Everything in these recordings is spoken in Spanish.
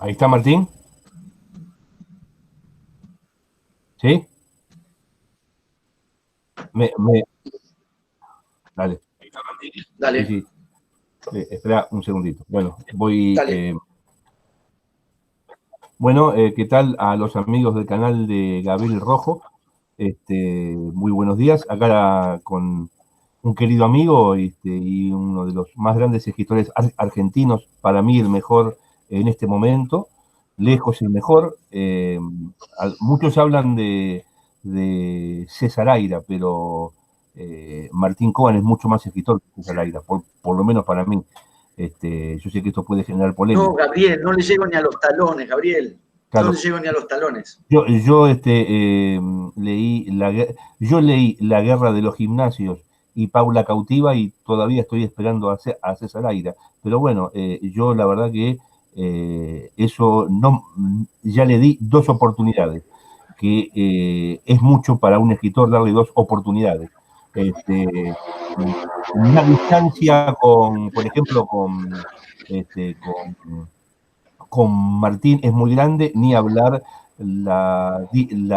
Ahí está Martín. ¿Sí? Dale. Sí, Dale, sí. Espera un segundito. Bueno, voy. dale. Bueno, ¿qué tal a los amigos del canal de Gabriel Rojo? Muy buenos días. Acá con un querido amigo y uno de los más grandes escritores argentinos, para mí el mejor en este momento, lejos el mejor. Muchos hablan de César Aira, pero Martín Coban es mucho más escritor que César Aira, por lo menos para mí. Yo sé que esto puede generar No, polémica. Gabriel, no le llego ni a los talones, Gabriel. No Claro, le llego ni a los talones. leí yo leí La Guerra de los Gimnasios y Paula Cautiva y todavía estoy esperando a César Aira. Pero bueno, yo la verdad que eso no, ya le di dos oportunidades, que es mucho para un escritor darle dos oportunidades. Este, una distancia con, por ejemplo, con Martín es muy grande, ni hablar la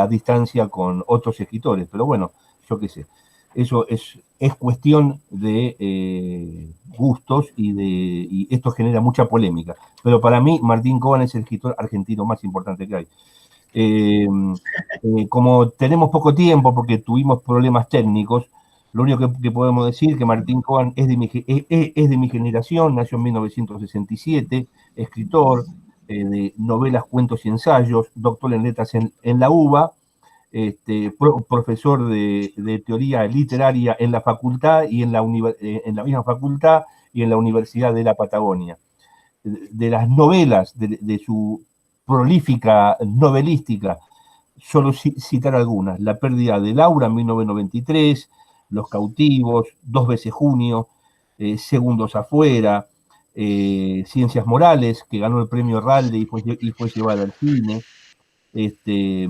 distancia con otros escritores. Pero bueno, yo qué sé. Eso es cuestión de gustos y esto genera mucha polémica. Pero para mí, Martín Coban es el escritor argentino más importante que hay. Eh, Como tenemos poco tiempo porque tuvimos problemas técnicos, lo único que podemos decir es que Martín Coban es de mi generación, nació en 1967, escritor de novelas, cuentos y ensayos, doctor en letras en la UBA, profesor de teoría literaria en la facultad y en la misma facultad y en la Universidad de la Patagonia. De las novelas, de su prolífica novelística, solo citar algunas: La pérdida de Laura en 1993, Los cautivos, Dos veces junio, Segundos afuera, Ciencias morales, que ganó el premio Ralde y fue llevada al cine, este,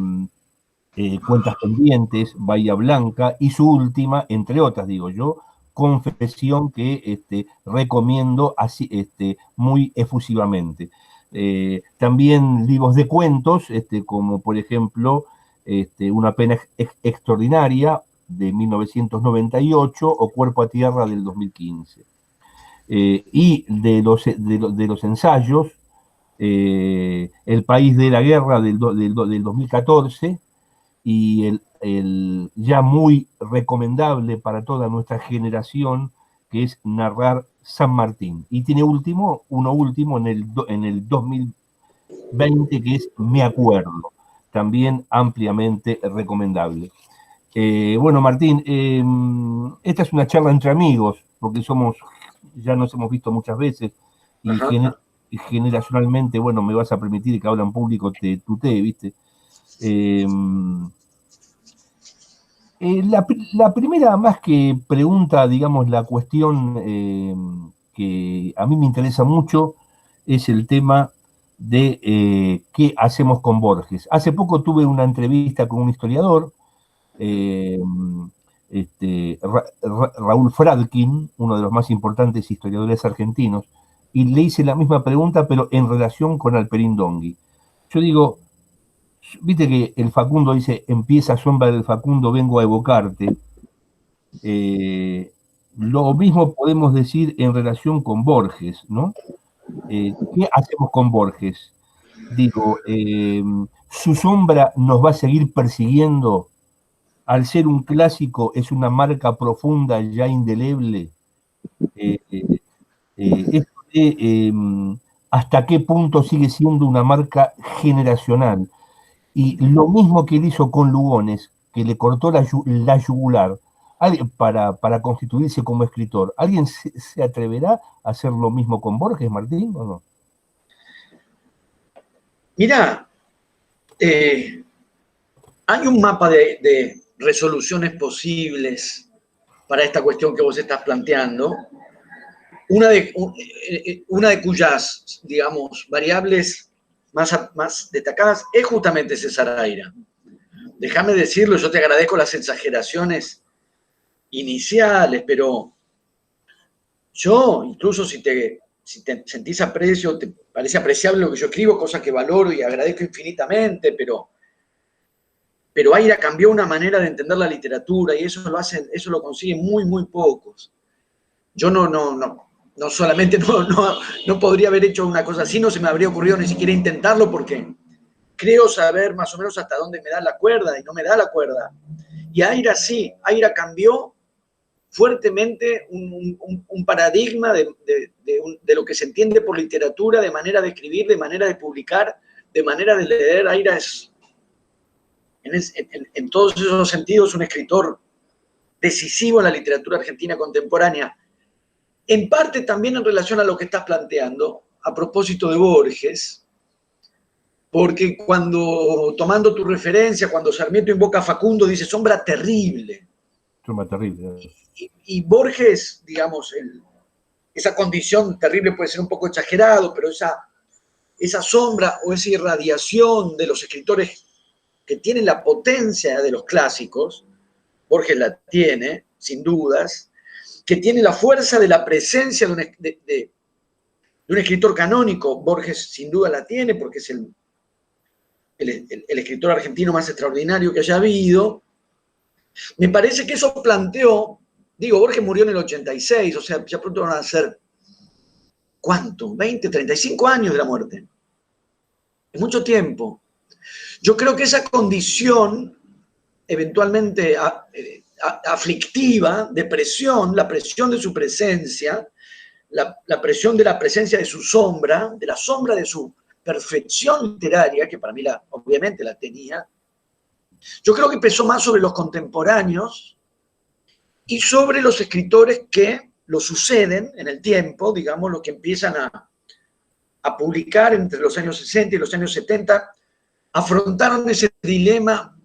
Cuentas pendientes, Bahía Blanca, y su última, entre otras, digo yo, Confesión, que recomiendo así, muy efusivamente. También libros de cuentos, como por ejemplo Una pena extraordinaria de 1998 o Cuerpo a tierra del 2015. Y de los ensayos, El país de la guerra del 2014 y ya muy recomendable para toda nuestra generación, que es Narrar San Martín. Y tiene uno último en el 2020, que es Me acuerdo, también ampliamente recomendable. Bueno, Martín, esta es una charla entre amigos, porque ya nos hemos visto muchas veces y generacionalmente, bueno, me vas a permitir que habla en público, te tutee, ¿viste? Eh, la primera, más que pregunta, digamos, la cuestión que a mí me interesa mucho es el tema de qué hacemos con Borges. Hace poco tuve una entrevista con un historiador, eh, Raúl Fradkin, uno de los más importantes historiadores argentinos, y le hice la misma pregunta, pero en relación con Alperín Dongui. Yo digo, viste que el Facundo dice: empieza Sombra del Facundo, vengo a evocarte. Lo mismo podemos decir en relación con Borges, ¿no? ¿Qué hacemos con Borges? Digo, su sombra nos va a seguir persiguiendo. Al ser un clásico, es una marca profunda, ya indeleble. Eh, ¿Hasta qué punto sigue siendo una marca generacional? Y lo mismo que él hizo con Lugones, que le cortó la yugular para constituirse como escritor. ¿Alguien se atreverá a hacer lo mismo con Borges, Martín, o no? Mirá, hay un mapa de resoluciones posibles para esta cuestión que vos estás planteando, una de cuyas, digamos, variables más destacadas es justamente César Aira. Déjame decirlo, yo te agradezco las exageraciones iniciales, pero yo, incluso si te si te sentís aprecio, te parece apreciable lo que yo escribo, cosa que valoro y agradezco infinitamente, pero Aira cambió una manera de entender la literatura y eso lo consiguen muy, muy pocos. Yo no solamente no podría haber hecho una cosa así, no se me habría ocurrido ni siquiera intentarlo porque creo saber más o menos hasta dónde me da la cuerda y no me da la cuerda. Y Aira sí, Aira cambió fuertemente un paradigma de lo que se entiende por literatura, de manera de escribir, de manera de publicar, de manera de leer. Aira es, en todos esos sentidos, un escritor decisivo en la literatura argentina contemporánea. En parte también en relación a lo que estás planteando, a propósito de Borges, porque tomando tu referencia, cuando Sarmiento invoca a Facundo, dice sombra terrible. Sombra terrible. Y Borges, digamos, esa condición terrible puede ser un poco exagerado, pero esa sombra o esa irradiación de los escritores que tienen la potencia de los clásicos, Borges la tiene, sin dudas, que tiene la fuerza de la presencia de un escritor canónico. Borges sin duda la tiene porque es el escritor argentino más extraordinario que haya habido. Me parece que eso planteó, Borges murió en el 86, o sea, ya pronto van a ser, ¿cuánto? 20, 35 años de la muerte. Es mucho tiempo. Yo creo que esa condición, eventualmente aflictiva, de presión, la presión de su presencia, la presión de la presencia de su sombra, de la sombra de su perfección literaria, que para mí obviamente la tenía, yo creo que pesó más sobre los contemporáneos y sobre los escritores que lo suceden en el tiempo, digamos, los que empiezan a publicar entre los años 60 y los años 70, afrontaron ese dilema,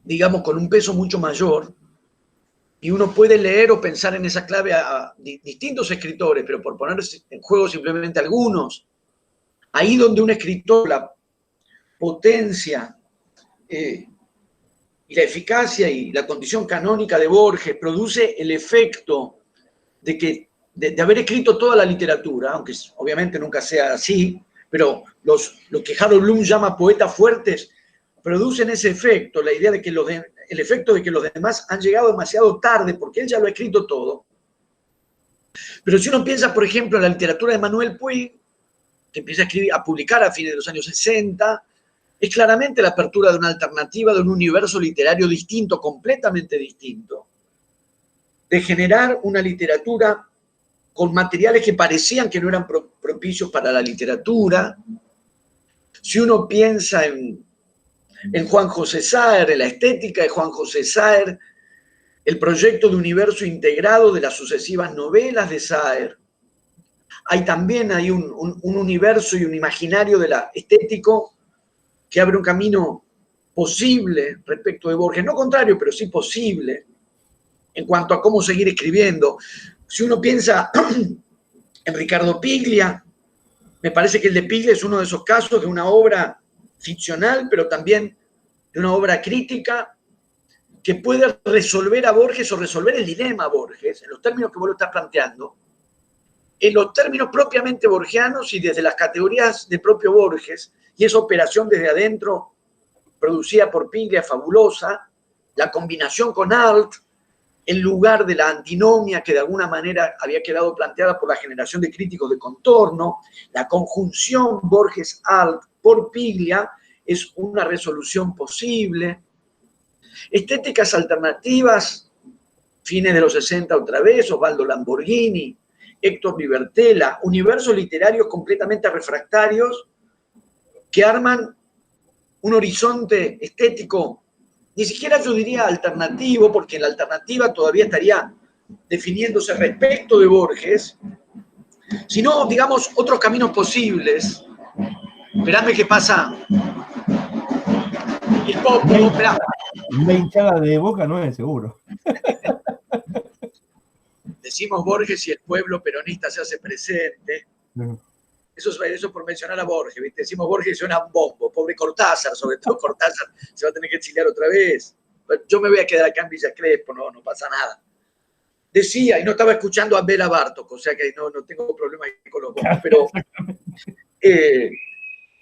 digamos, con un peso mucho mayor, y uno puede leer o pensar en esa clave a distintos escritores, pero por poner en juego simplemente algunos, ahí donde un escritor, la potencia y la eficacia y la condición canónica de Borges produce el efecto de haber escrito toda la literatura, aunque obviamente nunca sea así, pero lo que Harold Bloom llama poetas fuertes producen ese efecto, la idea de que el efecto de que los demás han llegado demasiado tarde porque él ya lo ha escrito todo. Pero si uno piensa, por ejemplo, en la literatura de Manuel Puig, que empieza a publicar a fines de los años 60, es claramente la apertura de una alternativa, de un universo literario distinto, completamente distinto, de generar una literatura con materiales que parecían que no eran propicios para la literatura. Si uno piensa en Juan José Saer, en la estética de Juan José Saer, el proyecto de universo integrado de las sucesivas novelas de Saer, también hay un universo y un imaginario de la estético que abre un camino posible respecto de Borges, no contrario, pero sí posible, en cuanto a cómo seguir escribiendo. Si uno piensa en Ricardo Piglia, me parece que el de Piglia es uno de esos casos de una obra ficcional, pero también de una obra crítica que puede resolver a Borges o resolver el dilema a Borges, en los términos que vos lo estás planteando, en los términos propiamente borgianos y desde las categorías del propio Borges, y esa operación desde adentro producida por Piglia fabulosa, la combinación con Alt, en lugar de la antinomia que de alguna manera había quedado planteada por la generación de críticos de contorno, la conjunción Borges-Alt por Piglia es una resolución posible. Estéticas alternativas, fines de los 60 otra vez, Osvaldo Lamborghini, Héctor Libertela, universos literarios completamente refractarios que arman un horizonte estético, ni siquiera yo diría alternativo, porque la alternativa todavía estaría definiéndose respecto de Borges, sino, digamos, otros caminos posibles. Esperadme que pasa el popo, esperá. Una hinchada de Boca no es seguro. Decimos Borges y el pueblo peronista se hace presente. No. Eso por mencionar a Borges, ¿viste? Decimos Borges y suena un bombo. Pobre Cortázar, sobre todo Cortázar, se va a tener que exiliar otra vez. Yo me voy a quedar acá en Villa Crespo, no pasa nada. decía, y no estaba escuchando a Bela Bartok, o sea que no tengo problema con los bonos, pero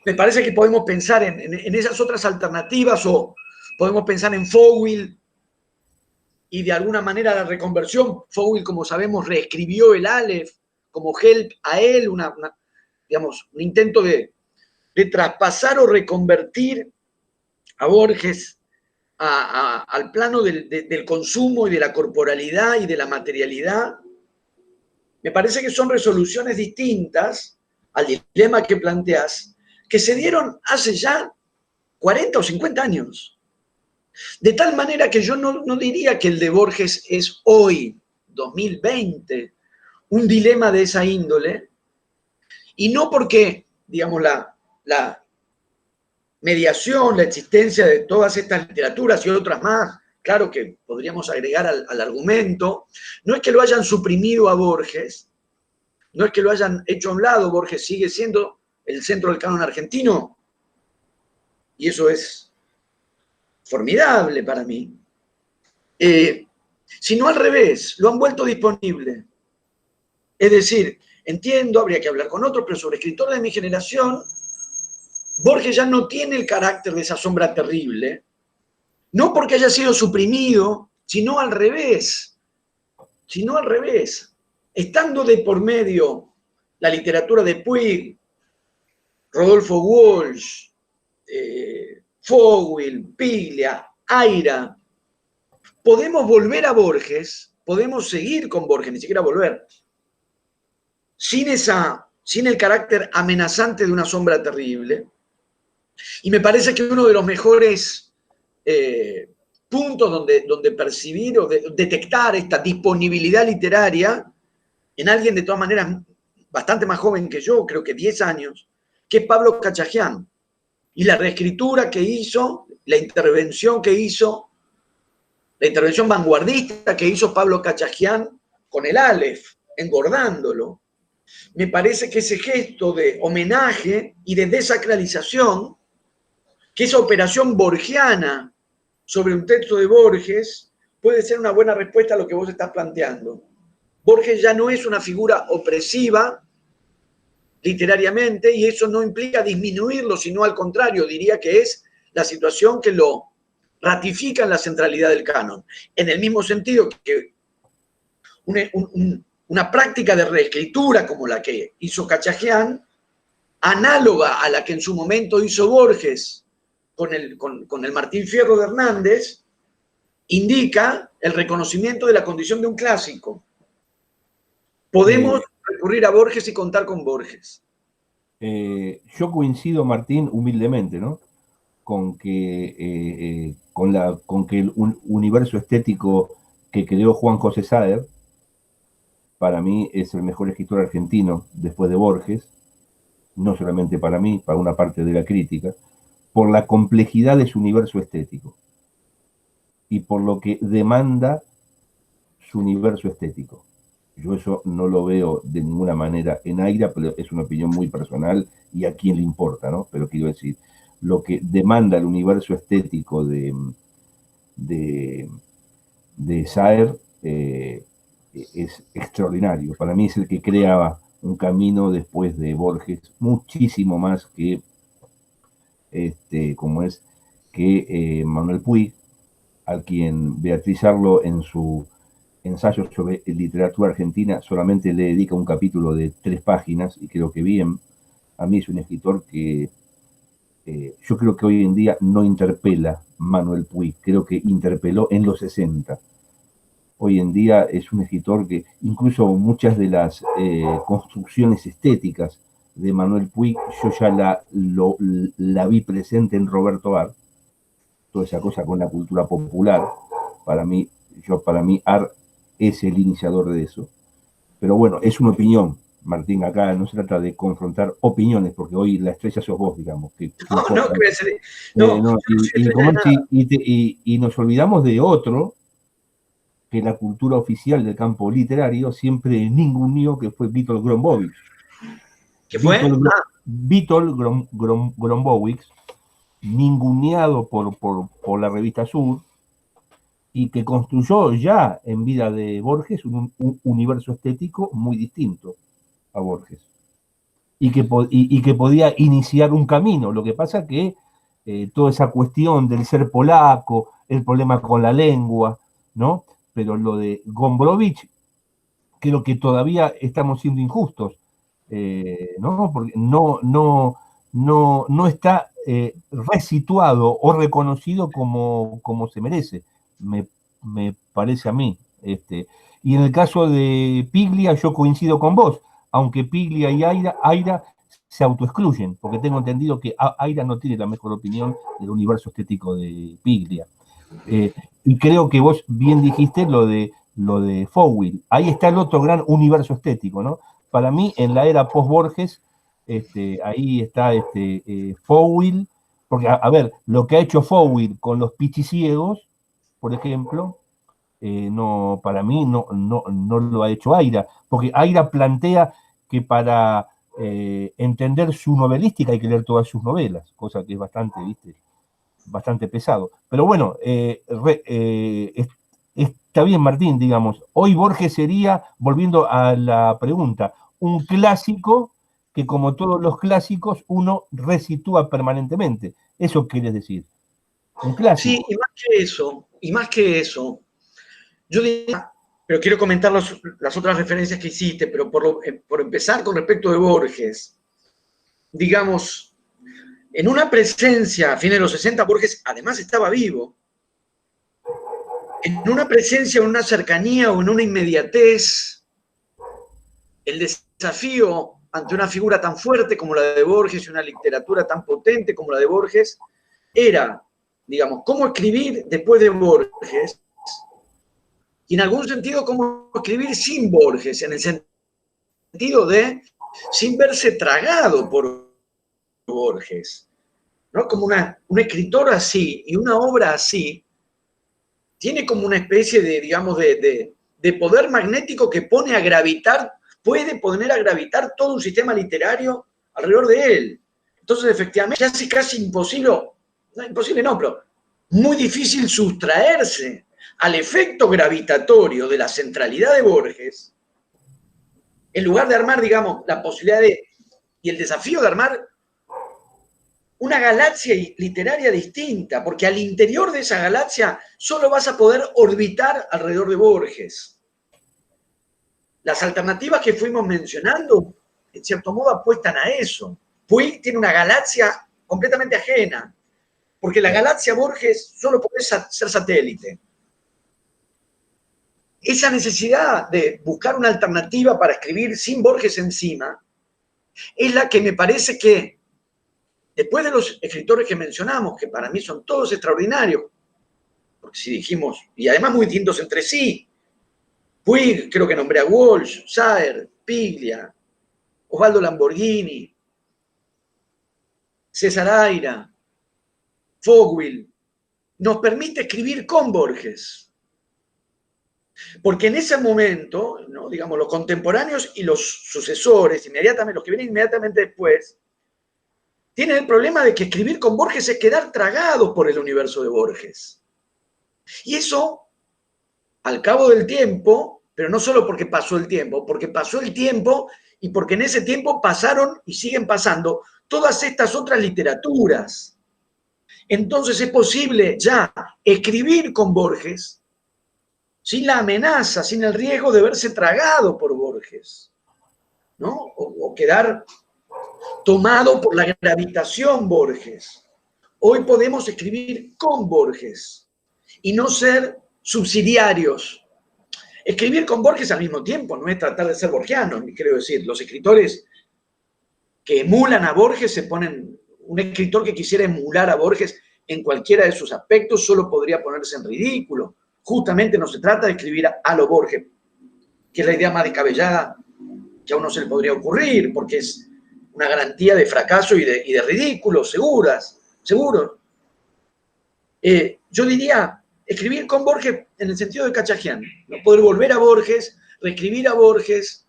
me parece que podemos pensar en esas otras alternativas, o podemos pensar en Fogwill y de alguna manera la reconversión. Fogwill, como sabemos, reescribió el Aleph como help a él, digamos, un intento de traspasar o reconvertir a Borges al plano del consumo y de la corporalidad y de la materialidad. Me parece que son resoluciones distintas al dilema que planteas, que se dieron hace ya 40 o 50 años. De tal manera que yo no diría que el de Borges es hoy, 2020, un dilema de esa índole, y no porque, digamos, la mediación, la existencia de todas estas literaturas y otras más, claro que podríamos agregar al argumento, no es que lo hayan suprimido a Borges, no es que lo hayan hecho a un lado. Borges sigue siendo el centro del canon argentino, y eso es formidable para mí, sino al revés, lo han vuelto disponible. Es decir, entiendo, habría que hablar con otros, pero sobre escritores de mi generación, Borges ya no tiene el carácter de esa sombra terrible, no porque haya sido suprimido, sino al revés, estando de por medio la literatura de Puig, Rodolfo Walsh, Fogwill, Piglia, Aira, podemos volver a Borges, podemos seguir con Borges, ni siquiera volver, sin el carácter amenazante de una sombra terrible. Y me parece que uno de los mejores puntos donde percibir o detectar esta disponibilidad literaria en alguien de todas maneras bastante más joven que yo, creo que 10 años, que es Pablo Cachajian. Y la reescritura que hizo, la intervención vanguardista que hizo Pablo Cachajian con el Aleph, engordándolo. Me parece que ese gesto de homenaje y de desacralización, que esa operación borgiana sobre un texto de Borges, puede ser una buena respuesta a lo que vos estás planteando. Borges ya no es una figura opresiva literariamente, y eso no implica disminuirlo, sino al contrario, diría que es la situación que lo ratifica en la centralidad del canon. En el mismo sentido que una práctica de reescritura como la que hizo Cachajian, análoga a la que en su momento hizo Borges con el Martín Fierro de Hernández, indica el reconocimiento de la condición de un clásico. Podemos recurrir a Borges y contar con Borges. Yo coincido, Martín, humildemente, ¿no? Con que el universo estético que creó Juan José Saer, para mí es el mejor escritor argentino después de Borges, no solamente para mí, para una parte de la crítica, por la complejidad de su universo estético y por lo que demanda su universo estético. Yo eso no lo veo de ninguna manera en Aira, pero es una opinión muy personal y a quién le importa, ¿no? Pero quiero decir, lo que demanda el universo estético de Saer es extraordinario. Para mí es el que crea un camino después de Borges, muchísimo más que Manuel Puig, al quien Beatriz Arlo en su ensayo sobre literatura argentina solamente le dedica un capítulo de 3 páginas, y creo que bien. A mí es un escritor que yo creo que hoy en día no interpela Manuel Puig, creo que interpeló en los 60. Hoy en día es un escritor que incluso muchas de las construcciones estéticas de Manuel Puig yo ya la vi presente en Roberto Ar, toda esa cosa con la cultura popular. Para mí Ar es el iniciador de eso. Pero bueno, es una opinión, Martín. Acá no se trata de confrontar opiniones, porque hoy la estrella sos vos, digamos. Y nos olvidamos de otro que la cultura oficial del campo literario siempre ninguneó, que fue Witold Gombrowicz. ¿Qué fue? Witold Gombrowicz, ninguneado por la revista Sur, y que construyó ya en vida de Borges un universo estético muy distinto a Borges. Y que podía iniciar un camino. Lo que pasa que toda esa cuestión del ser polaco, el problema con la lengua, ¿no? Pero lo de Gombrowicz, creo que todavía estamos siendo injustos, ¿no? Porque no está resituado o reconocido como se merece, me parece a mí. Y en el caso de Piglia, yo coincido con vos, aunque Piglia y Aira se autoexcluyen, porque tengo entendido que Aira no tiene la mejor opinión del universo estético de Piglia. Y creo que vos bien dijiste lo de Fowell. Ahí está el otro gran universo estético, ¿no? Para mí, en la era post-Borges, ahí está Fowell, porque, a ver, lo que ha hecho Fowell con los pichiciegos, por ejemplo, no, para mí no lo ha hecho Aira, porque Aira plantea que para entender su novelística hay que leer todas sus novelas, cosa que es bastante, ¿viste? Bastante pesado. Pero bueno, está bien, Martín, digamos. Hoy Borges sería, volviendo a la pregunta, un clásico que, como todos los clásicos, uno resitúa permanentemente. Eso quieres decir. Un clásico. Sí, y más que eso, yo diría, pero quiero comentar las otras referencias que hiciste, pero por empezar con respecto de Borges, digamos, en una presencia a fines de los 60, Borges además estaba vivo, en una presencia, en una cercanía o en una inmediatez, el desafío ante una figura tan fuerte como la de Borges y una literatura tan potente como la de Borges, era, digamos, cómo escribir después de Borges, y en algún sentido cómo escribir sin Borges, en el sentido de sin verse tragado por Borges, ¿no? Como un escritor así y una obra así, tiene como una especie de, digamos, de poder magnético que pone a gravitar, puede poner a gravitar todo un sistema literario alrededor de él. Entonces, efectivamente, es casi imposible, no imposible no, pero muy difícil sustraerse al efecto gravitatorio de la centralidad de Borges, en lugar de armar, digamos, la posibilidad y el desafío de armar una galaxia literaria distinta, porque al interior de esa galaxia solo vas a poder orbitar alrededor de Borges. Las alternativas que fuimos mencionando, en cierto modo, apuestan a eso. Puig tiene una galaxia completamente ajena, porque la galaxia Borges solo puede ser satélite. Esa necesidad de buscar una alternativa para escribir sin Borges encima es la que me parece que, después de los escritores que mencionamos, que para mí son todos extraordinarios, porque si dijimos, y además muy distintos entre sí, Puig, creo que nombré a Walsh, Saer, Piglia, Osvaldo Lamborghini, César Aira, Fowell, nos permite escribir con Borges. Porque en ese momento, ¿no? Digamos, los contemporáneos y los sucesores, inmediatamente, los que vienen inmediatamente después, tienen el problema de que escribir con Borges es quedar tragados por el universo de Borges. Y eso, al cabo del tiempo, pero no solo porque pasó el tiempo y porque en ese tiempo pasaron y siguen pasando todas estas otras literaturas. Entonces es posible ya escribir con Borges sin la amenaza, sin el riesgo de verse tragado por Borges, ¿no? O quedar tomado por la gravitación Borges. Hoy podemos escribir con Borges y no ser subsidiarios. Escribir con Borges al mismo tiempo no es tratar de ser borgianos, quiero decir, los escritores que emulan a Borges se ponen, un escritor que quisiera emular a Borges en cualquiera de sus aspectos solo podría ponerse en ridículo. Justamente no se trata de escribir a lo Borges, que es la idea más descabellada que a uno se le podría ocurrir, porque es una garantía de fracaso y de ridículo, seguro. Yo diría, escribir con Borges en el sentido de Cachajian, ¿no? Poder volver a Borges, reescribir a Borges,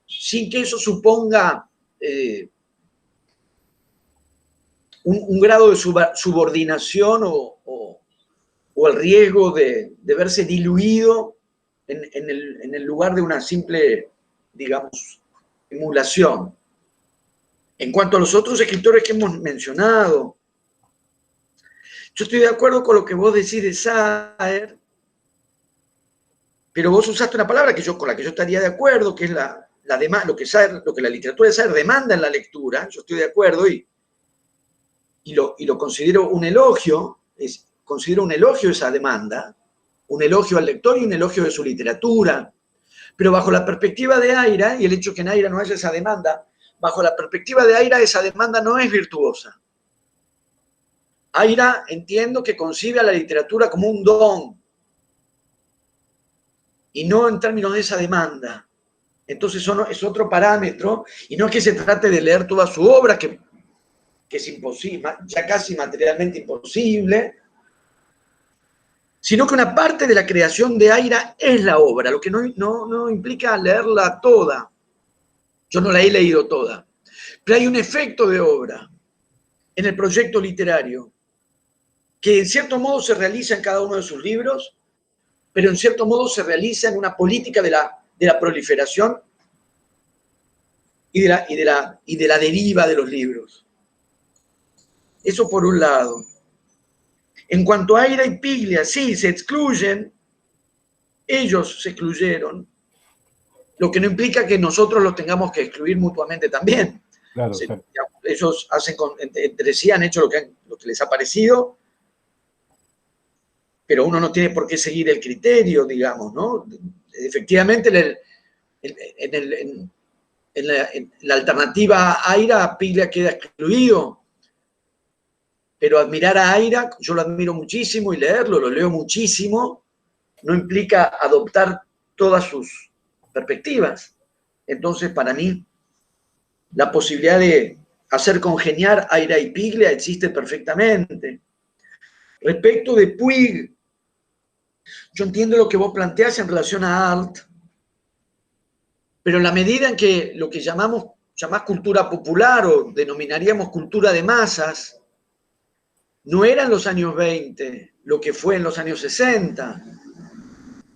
sin que eso suponga un grado de subordinación o o el riesgo de verse diluido en el lugar de una simple, digamos, emulación. En cuanto a los otros escritores que hemos mencionado, yo estoy de acuerdo con lo que vos decís de Saer, pero vos usaste una palabra con la que yo estaría de acuerdo, que es lo que la literatura de Saer demanda en la lectura. Yo estoy de acuerdo y lo considero un elogio, considero un elogio esa demanda, un elogio al lector y un elogio de su literatura. Pero bajo la perspectiva de Aira, y el hecho que en Aira no haya esa demanda, bajo la perspectiva de Aira, esa demanda no es virtuosa. Aira, entiendo que concibe a la literatura como un don, y no en términos de esa demanda. Entonces eso es otro parámetro, y no es que se trate de leer toda su obra, que es imposible, ya casi materialmente imposible, sino que una parte de la creación de Aira es la obra, lo que no implica leerla toda. Yo no la he leído toda, pero hay un efecto de obra en el proyecto literario que en cierto modo se realiza en cada uno de sus libros, pero en cierto modo se realiza en una política de la proliferación y de la deriva de los libros. Eso por un lado. En cuanto a Aira y Piglia, sí, se excluyen, ellos se excluyeron, lo que no implica que nosotros los tengamos que excluir mutuamente también. Claro, ellos entre sí han hecho lo que les ha parecido, pero uno no tiene por qué seguir el criterio, digamos, ¿no? Efectivamente, en la alternativa Aira, Piglia queda excluido, pero admirar a Aira, yo lo admiro muchísimo y leerlo, lo leo muchísimo, no implica adoptar todas sus perspectivas. Entonces, para mí, la posibilidad de hacer congeniar Aira y Piglia existe perfectamente. Respecto de Puig, yo entiendo lo que vos planteás en relación a Alt, pero en la medida en que lo que llamás cultura popular o denominaríamos cultura de masas, no era en los años 20 lo que fue en los años 60.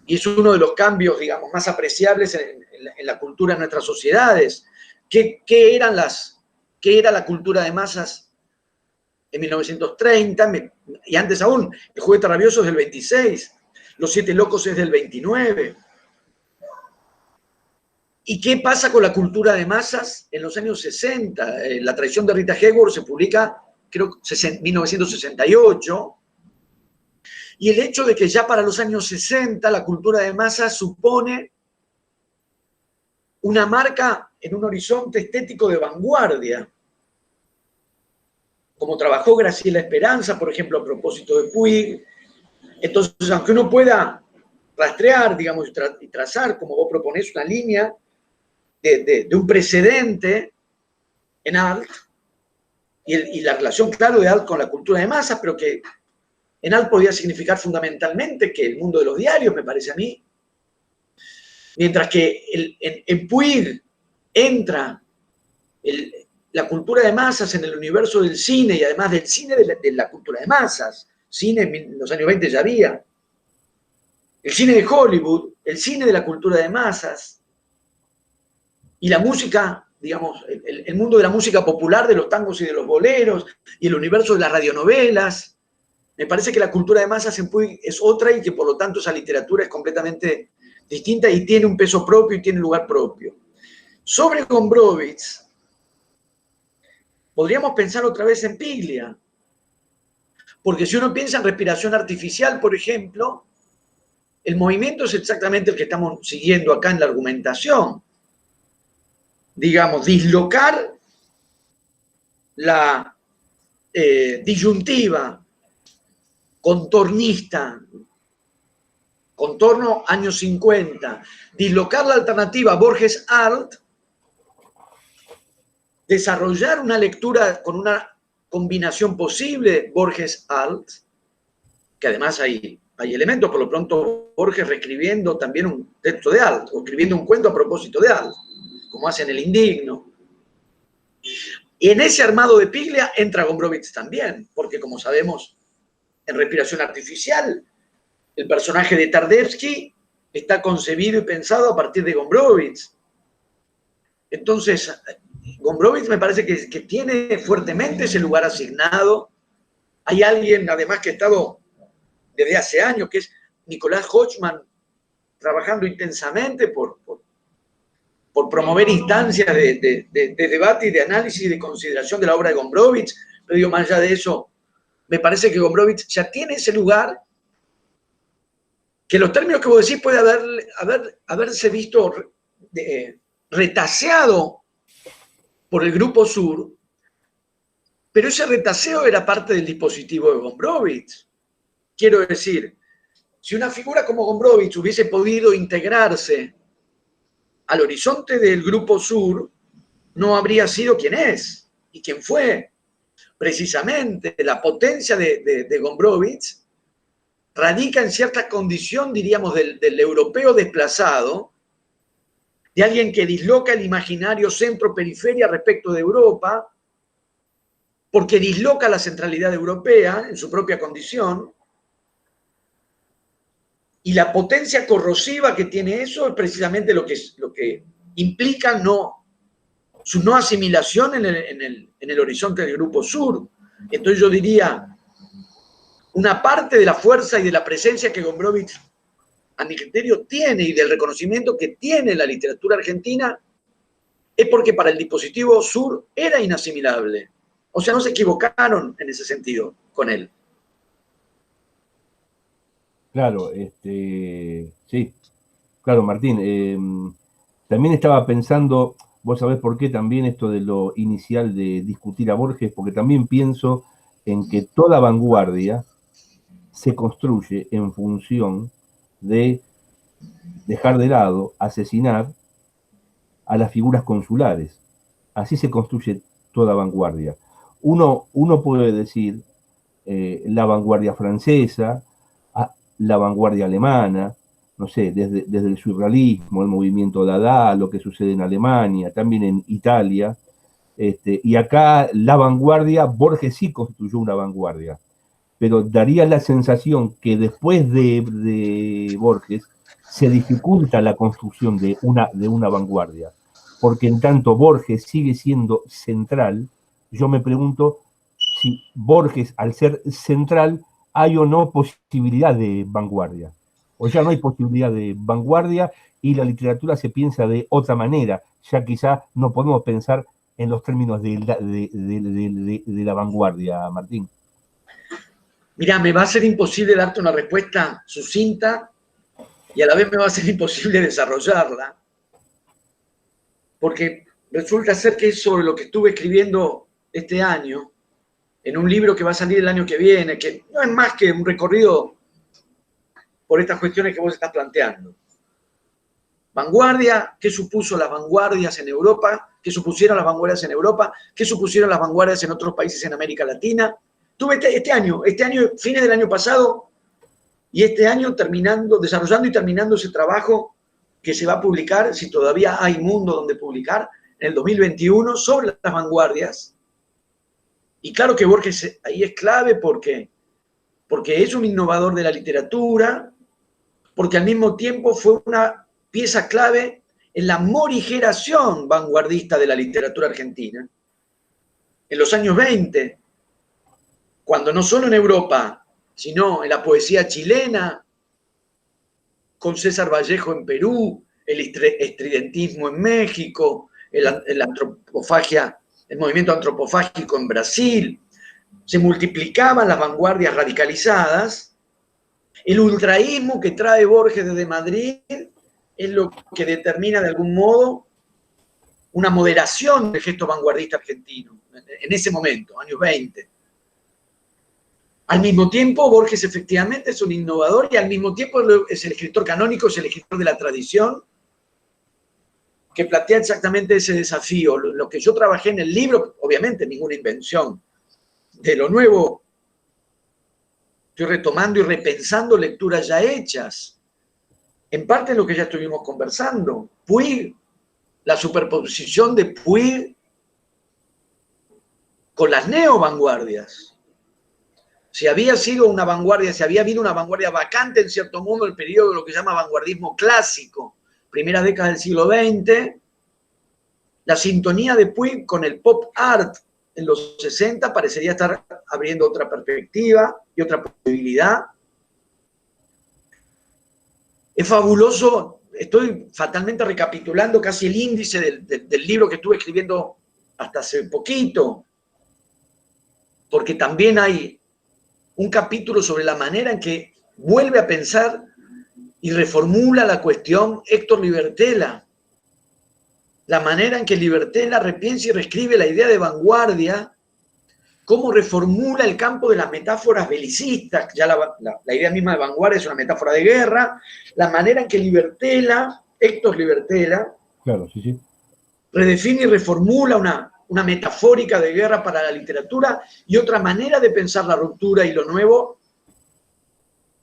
Y es uno de los cambios, digamos, más apreciables en la cultura de nuestras sociedades. ¿Qué era la cultura de masas en 1930? Y antes aún, El Juguete Rabioso es del 26, Los Siete Locos es del 29. ¿Y qué pasa con la cultura de masas en los años 60? La traición de Rita Hayworth se publica, creo, en 1968. Y el hecho de que ya para los años 60 la cultura de masas supone una marca en un horizonte estético de vanguardia, como trabajó Graciela Esperanza, por ejemplo, a propósito de Puig. Entonces, aunque uno pueda rastrear, digamos, y trazar, como vos proponés, una línea de un precedente en Alt, y la relación, claro, de Alt con la cultura de masas, pero que en Alt podía significar fundamentalmente que el mundo de los diarios, me parece a mí, mientras que en Puig entra la cultura de masas en el universo del cine, y además del cine de la cultura de masas. Cine en los años 20 ya había. El cine de Hollywood, el cine de la cultura de masas, y la música, digamos, el mundo de la música popular, de los tangos y de los boleros, y el universo de las radionovelas. Me parece que la cultura de masas en Puig es otra, y que por lo tanto esa literatura es completamente distinta y tiene un peso propio y tiene un lugar propio. Sobre Gombrowicz, podríamos pensar otra vez en Piglia, porque si uno piensa en respiración artificial, por ejemplo, el movimiento es exactamente el que estamos siguiendo acá en la argumentación. Digamos, dislocar la disyuntiva contornista, contorno años 50, dislocar la alternativa Borges-Alt, desarrollar una lectura con una combinación posible Borges-Alt, que además hay elementos, por lo pronto Borges reescribiendo también un texto de Alt, o escribiendo un cuento a propósito de Alt, como hace en El Indigno. Y en ese armado de Piglia entra Gombrowicz también, porque como sabemos, en respiración artificial. El personaje de Tardevsky está concebido y pensado a partir de Gombrowicz. Entonces, Gombrowicz me parece que tiene fuertemente ese lugar asignado. Hay alguien, además, que ha estado desde hace años, que es Nicolás Hochman, trabajando intensamente por promover instancias de debate y de análisis y de consideración de la obra de Gombrowicz. Pero digo, más allá de eso, me parece que Gombrowicz ya tiene ese lugar que los términos que vos decís puede haberse visto retaseado por el Grupo Sur, pero ese retaseo era parte del dispositivo de Gombrowicz. Quiero decir, si una figura como Gombrowicz hubiese podido integrarse al horizonte del Grupo Sur, no habría sido quien es y quien fue. Precisamente la potencia de Gombrowicz radica en cierta condición, diríamos, del europeo desplazado, de alguien que disloca el imaginario centro-periferia respecto de Europa, porque disloca la centralidad europea en su propia condición, y la potencia corrosiva que tiene eso es precisamente lo que implica su no asimilación en el horizonte del Grupo Sur. Entonces yo diría, una parte de la fuerza y de la presencia que Gombrowicz, a mi criterio, tiene y del reconocimiento que tiene la literatura argentina es porque para el dispositivo Sur era inasimilable. O sea, no se equivocaron en ese sentido con él. Claro, sí, claro, Martín. También estaba pensando, vos sabés por qué también esto de lo inicial de discutir a Borges, porque también pienso en que toda vanguardia se construye en función de dejar de lado, asesinar a las figuras consulares. Así se construye toda vanguardia. Uno puede decir la vanguardia francesa, la vanguardia alemana, no sé, desde el surrealismo, el movimiento Dada, lo que sucede en Alemania, también en Italia. Y acá la vanguardia, Borges sí construyó una vanguardia, pero daría la sensación que después de Borges se dificulta la construcción de una vanguardia, porque en tanto Borges sigue siendo central, yo me pregunto si Borges, al ser central, hay o no posibilidad de vanguardia. O ya no hay posibilidad de vanguardia y la literatura se piensa de otra manera, ya quizá no podemos pensar en los términos de la vanguardia, Martín. Mira, me va a ser imposible darte una respuesta sucinta y a la vez me va a ser imposible desarrollarla, porque resulta ser que es sobre lo que estuve escribiendo este año, en un libro que va a salir el año que viene, que no es más que un recorrido por estas cuestiones que vos estás planteando. Vanguardia, ¿qué supuso las vanguardias en Europa? ¿Qué supusieron las vanguardias en Europa? ¿Qué supusieron las vanguardias en otros países en América Latina? Tuve este año, fines del año pasado, y este año desarrollando y terminando ese trabajo que se va a publicar, si todavía hay mundo donde publicar, en el 2021, sobre las vanguardias. Y claro que Borges ahí es clave porque es un innovador de la literatura, porque al mismo tiempo fue una pieza clave en la morigeración vanguardista de la literatura argentina. En los años 20, cuando no solo en Europa, sino en la poesía chilena, con César Vallejo en Perú, el estridentismo en México, el movimiento antropofágico en Brasil, se multiplicaban las vanguardias radicalizadas. El ultraísmo que trae Borges desde Madrid es lo que determina de algún modo una moderación del gesto vanguardista argentino, en ese momento, años 20. Al mismo tiempo, Borges efectivamente es un innovador y al mismo tiempo es el escritor canónico, es el escritor de la tradición, que plantea exactamente ese desafío. Lo que yo trabajé en el libro, obviamente ninguna invención. De lo nuevo, estoy retomando y repensando lecturas ya hechas. En parte lo que ya estuvimos conversando. Puig, la superposición de Puig con las neovanguardias. Si había sido una vanguardia, si había habido una vanguardia vacante en cierto modo, el periodo de lo que se llama vanguardismo clásico, primera década del siglo XX, la sintonía de Puig con el pop art en los 60 parecería estar abriendo otra perspectiva y otra posibilidad. Es fabuloso, estoy fatalmente recapitulando casi el índice del libro que estuve escribiendo hasta hace poquito, porque también hay un capítulo sobre la manera en que vuelve a pensar y reformula la cuestión Héctor Libertela. La manera en que Libertela repiensa y reescribe la idea de vanguardia, cómo reformula el campo de las metáforas belicistas, ya la idea misma de vanguardia es una metáfora de guerra, la manera en que Libertela, Héctor Libertela, claro, sí, sí, redefine y reformula una metafórica de guerra para la literatura y otra manera de pensar la ruptura y lo nuevo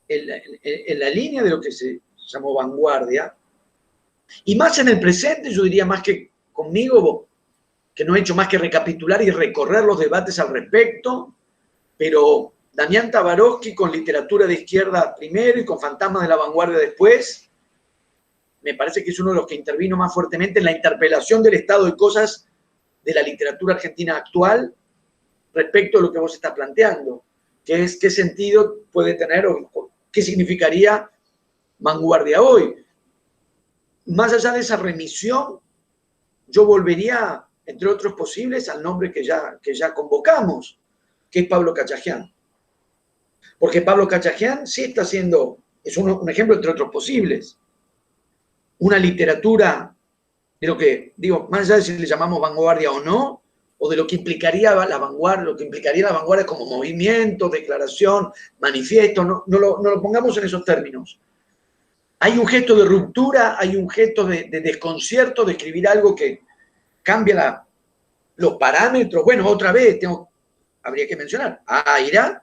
en la línea de lo que se llamó vanguardia. Y más en el presente, yo diría más que conmigo, que no he hecho más que recapitular y recorrer los debates al respecto, pero Damián Tabarovsky con literatura de izquierda primero y con Fantasmas de la Vanguardia después, me parece que es uno de los que intervino más fuertemente en la interpelación del estado de cosas de la literatura argentina actual respecto a lo que vos estás planteando, que es qué sentido puede tener o qué significaría vanguardia hoy. Más allá de esa remisión, yo volvería, entre otros posibles, al nombre que ya convocamos, que es Pablo Cachajian. Porque Pablo Cachajian sí está haciendo, es un ejemplo entre otros posibles, una literatura de lo que, digo, más allá de si le llamamos vanguardia o no, o de lo que implicaría la vanguardia, lo que implicaría la vanguardia como movimiento, declaración, manifiesto, no lo pongamos en esos términos. Hay un gesto de ruptura, hay un gesto de desconcierto, de escribir algo que cambia los parámetros. Bueno, otra vez habría que mencionar a Aira,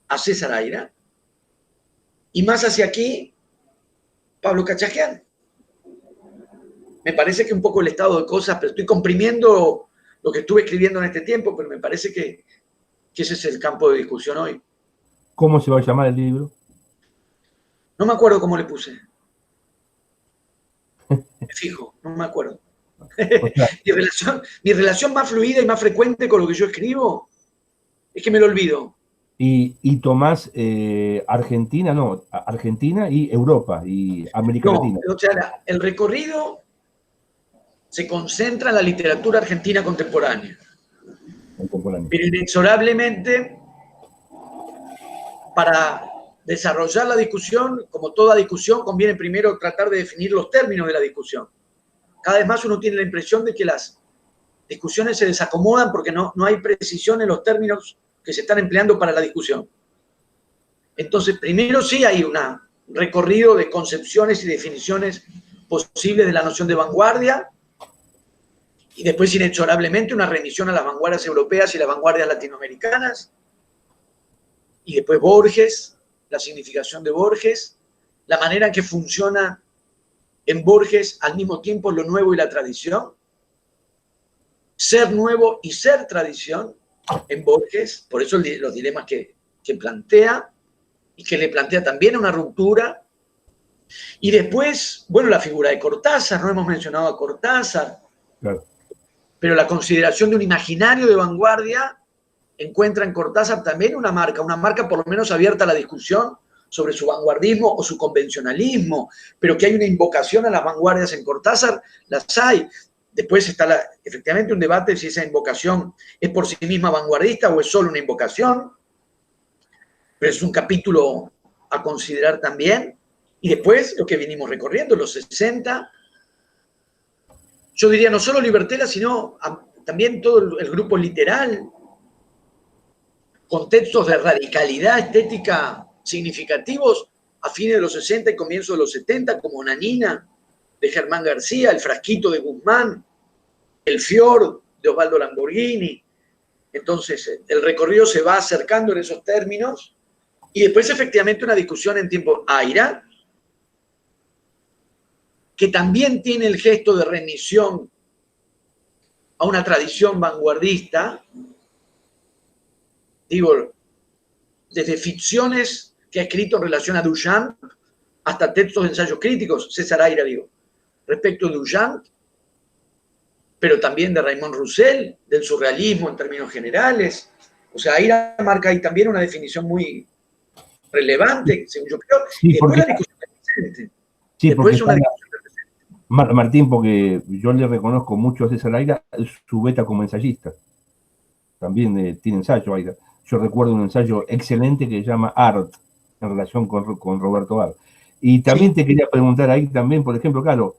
a César Aira, y más hacia aquí, Pablo Cachajian. Me parece que un poco el estado de cosas, pero estoy comprimiendo lo que estuve escribiendo en este tiempo, pero me parece que ese es el campo de discusión hoy. ¿Cómo se va a llamar el libro? No me acuerdo cómo le puse. Me fijo, no me acuerdo. O sea, mi relación más fluida y más frecuente con lo que yo escribo es que me lo olvido. Y tomás Argentina, no, Argentina y Europa y América Latina. O sea, el recorrido se concentra en la literatura argentina contemporánea. Pero inexorablemente, para desarrollar la discusión, como toda discusión, conviene primero tratar de definir los términos de la discusión. Cada vez más uno tiene la impresión de que las discusiones se desacomodan porque no hay precisión en los términos que se están empleando para la discusión. Entonces, primero sí hay un recorrido de concepciones y definiciones posibles de la noción de vanguardia, y después inexorablemente una remisión a las vanguardias europeas y las vanguardias latinoamericanas, y después Borges, la significación de Borges, la manera en que funciona en Borges al mismo tiempo lo nuevo y la tradición, ser nuevo y ser tradición en Borges, por eso los dilemas que plantea, y que le plantea también una ruptura. Y después, bueno, la figura de Cortázar, no hemos mencionado a Cortázar, claro, pero la consideración de un imaginario de vanguardia encuentra en Cortázar también una marca por lo menos abierta a la discusión sobre su vanguardismo o su convencionalismo, pero que hay una invocación a las vanguardias en Cortázar, las hay. Después está efectivamente un debate si esa invocación es por sí misma vanguardista o es solo una invocación, pero es un capítulo a considerar también. Y después lo que venimos recorriendo, los 60, yo diría no solo Libertela, sino también todo el grupo literal, contextos de radicalidad estética significativos a fines de los 60 y comienzos de los 70, como Nanina, de Germán García, El frasquito de Guzmán, El Fiord, de Osvaldo Lamborghini. Entonces, el recorrido se va acercando en esos términos, y después efectivamente una discusión en tiempo Aira, que también tiene el gesto de remisión a una tradición vanguardista. Digo, desde ficciones que ha escrito en relación a Duchamp hasta textos de ensayos críticos, César Aira, digo, respecto de Duchamp, pero también de Raymond Roussel, del surrealismo en términos generales. O sea, Aira marca ahí también una definición muy relevante, según yo creo, Sí, y después porque, la discusión del presente. sí, Después porque es una discusión del presente. Martín, porque yo le reconozco mucho a César Aira su beta como ensayista. También tiene ensayo Aira. Yo recuerdo un ensayo excelente que se llama Art, en relación con Roberto Art. Y también Sí, te quería preguntar ahí también, por ejemplo, claro,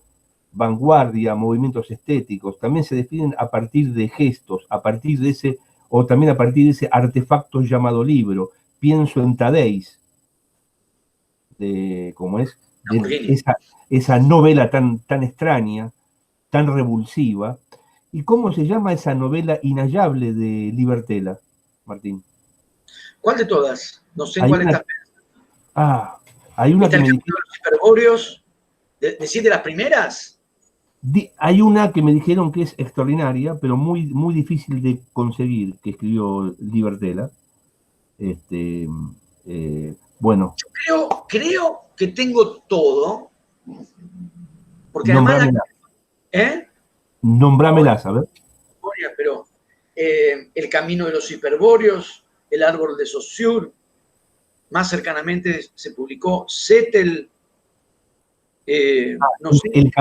vanguardia, movimientos estéticos, también se definen a partir de gestos, a partir de ese, o también a partir de ese artefacto llamado libro. Pienso en Tadéis, como es, de Lamborghini. esa novela tan extraña, tan revulsiva. ¿Y cómo se llama esa novela inhallable de Libertela, Martín? ¿Cuál de todas? No sé en Hay cuál una, estás. ah, hay una ¿Está que el me camino de dijeron, los hiperbóreos? ¿Decís de las primeras? hay una que me dijeron que es extraordinaria, pero muy difícil de conseguir, que escribió Libertela. Este, bueno, Creo que tengo todo, porque además nombrámela, ¿eh? Ahora, nombrámela, ¿sabes? pero El camino de los hiperbóreos, El árbol de Saussure, más cercanamente se publicó Zettel, no sé. El,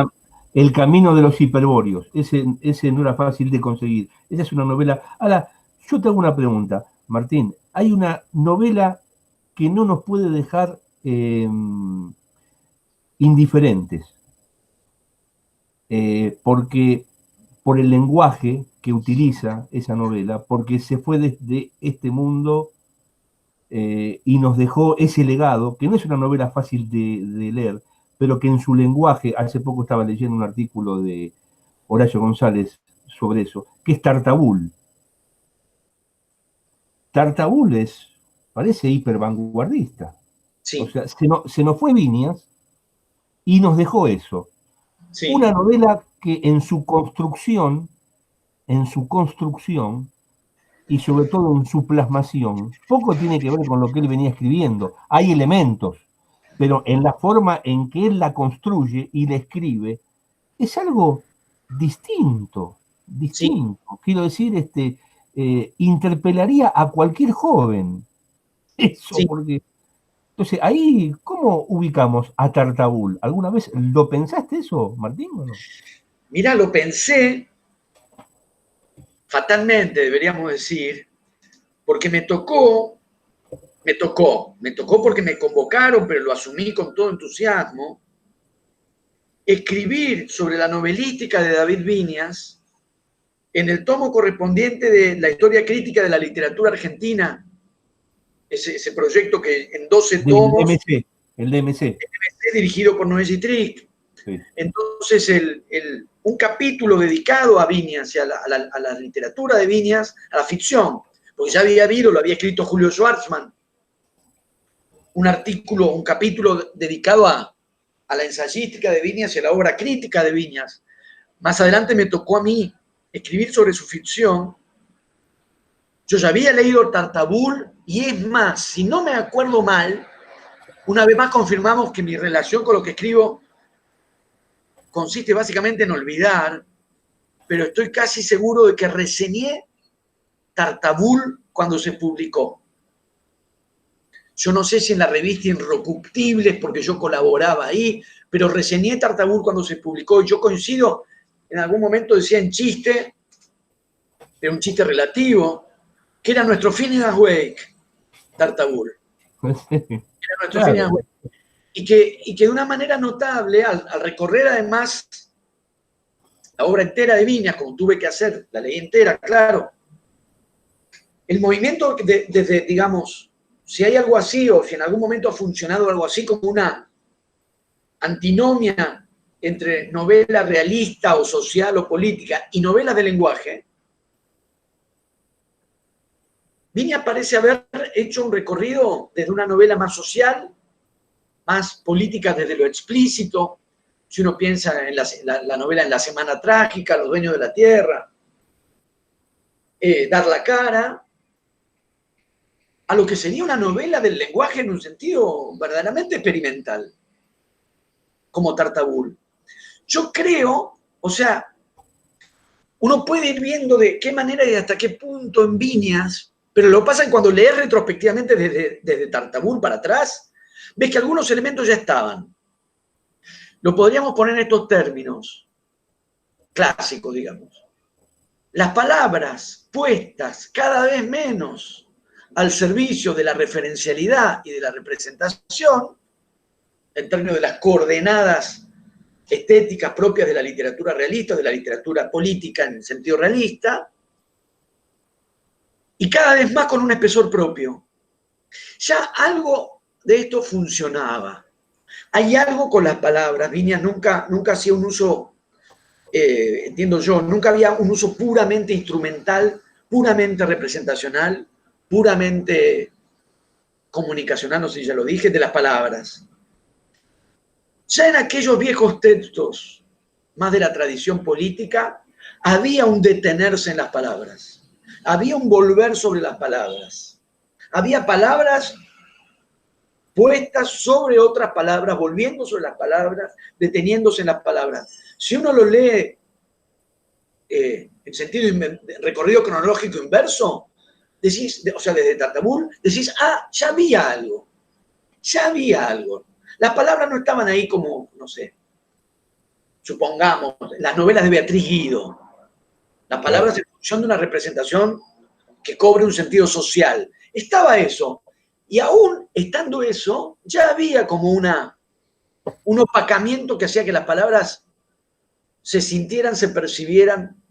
el camino de los hiperbóreos, ese no era fácil de conseguir. Esa es una novela. Ahora, yo te hago una pregunta, Martín. Hay una novela que no nos puede dejar indiferentes, porque por el lenguaje que utiliza esa novela, porque se fue desde este mundo y nos dejó ese legado, que no es una novela fácil de leer, pero que en su lenguaje, hace poco estaba leyendo un artículo de Horacio González sobre eso, que es Tartabul. Tartabul parece hiper vanguardista. O Sí, sea, se nos fue Viñas y nos dejó eso. sí, Una novela que en su construcción y sobre todo en su plasmación, poco tiene que ver con lo que él venía escribiendo. Hay elementos, pero en la forma en que él la construye y la escribe, es algo distinto, sí, distinto. Quiero decir, interpelaría a cualquier joven. Eso, sí. porque. Entonces, ahí, ¿cómo ubicamos a Tartabul? ¿Alguna vez lo pensaste eso, Martín, o no? Mira, lo pensé fatalmente, deberíamos decir, porque me tocó porque me convocaron, pero lo asumí con todo entusiasmo, escribir sobre la novelística de David Viñas en el tomo correspondiente de la historia crítica de la literatura argentina, ese proyecto que en 12 Del tomos, DMC, el DMC. dirigido por Noé Trick. Sí. Entonces, un capítulo dedicado a Viñas y a la literatura de Viñas, a la ficción, porque ya había habido, lo había escrito Julio Schwartzman, un artículo, un capítulo dedicado a la ensayística de Viñas y a la obra crítica de Viñas. Más adelante me tocó a mí escribir sobre su ficción. Yo ya había leído Tartabul y es más, si no me acuerdo mal, una vez más confirmamos que mi relación con lo que escribo consiste básicamente en olvidar, pero estoy casi seguro de que reseñé Tartabul cuando se publicó. Yo no sé si en la revista Inrocuptibles, porque yo colaboraba ahí, pero reseñé Tartabul cuando se publicó y yo coincido, en algún momento decía en chiste, era un chiste relativo, que era nuestro Phineas Wake, Tartabul. Era nuestro Phineas Claro. Wake. Y que de una manera notable, al recorrer además la obra entera de Viñas, como tuve que hacer, la leí entera, claro, el movimiento desde, digamos, si hay algo así o si en algún momento ha funcionado algo así como una antinomia entre novela realista o social o política y novelas de lenguaje, Viñas parece haber hecho un recorrido desde una novela más social, más política desde lo explícito, si uno piensa en la novela En la Semana Trágica, Los Dueños de la Tierra, Dar la Cara, a lo que sería una novela del lenguaje en un sentido verdaderamente experimental, como Tartabull. Yo creo, o sea, uno puede ir viendo de qué manera y hasta qué punto en Viñas, pero lo pasa cuando lees retrospectivamente desde Tartabull para atrás, ves que algunos elementos ya estaban. Lo podríamos poner en estos términos clásicos, digamos. Las palabras puestas cada vez menos al servicio de la referencialidad y de la representación, en términos de las coordenadas estéticas propias de la literatura realista, de la literatura política en el sentido realista, y cada vez más con un espesor propio. Ya algo de esto funcionaba. Hay algo con las palabras. Viñas nunca hacía un uso, entiendo yo, nunca había un uso puramente instrumental, puramente representacional, puramente comunicacional, no sé si ya lo dije, de las palabras. Ya en aquellos viejos textos, más de la tradición política, había un detenerse en las palabras, había un volver sobre las palabras, había palabras puestas sobre otras palabras, volviendo sobre las palabras, deteniéndose en las palabras. Si uno lo lee en sentido recorrido cronológico inverso, decís, o sea, desde Tartabull, decís, ya había algo, ya había algo. Las palabras no estaban ahí como, no sé, supongamos, las novelas de Beatriz Guido. Las palabras en función de una representación que cobre un sentido social. Estaba eso. Y aún estando eso, ya había como un opacamiento que hacía que las palabras se sintieran, se percibieran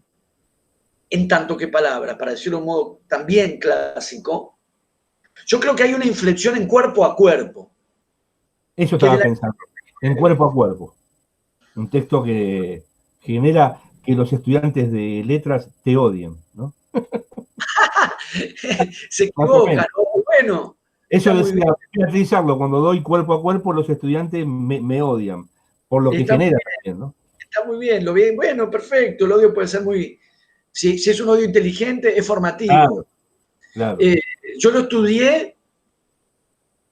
en tanto que palabras, para decirlo de un modo también clásico. Yo creo que hay una inflexión en cuerpo a cuerpo. Eso estaba pensando, en cuerpo a cuerpo. Un texto que genera que los estudiantes de letras te odien, ¿no? Se equivocan, bueno. Eso decía utilizarlo, cuando doy cuerpo a cuerpo, los estudiantes me odian, por lo que genera también, ¿no? Está muy bien, lo bien, bueno, perfecto, el odio puede ser muy, si es un odio inteligente, es formativo. Claro. Yo lo estudié,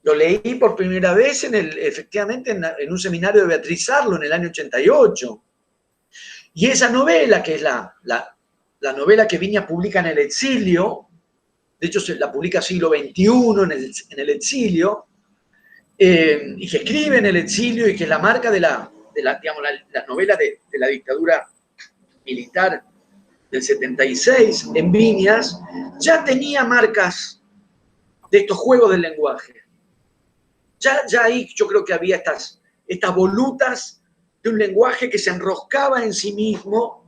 lo leí por primera vez efectivamente en un seminario de Beatriz Arlo en el año 88. Y esa novela, que es la novela que Viñas publica en el exilio, de hecho la publica siglo XXI en el exilio, y que escribe en el exilio y que es la marca de la novela de la dictadura militar del 76 en Viñas, ya tenía marcas de estos juegos del lenguaje. Ya ahí yo creo que había estas volutas de un lenguaje que se enroscaba en sí mismo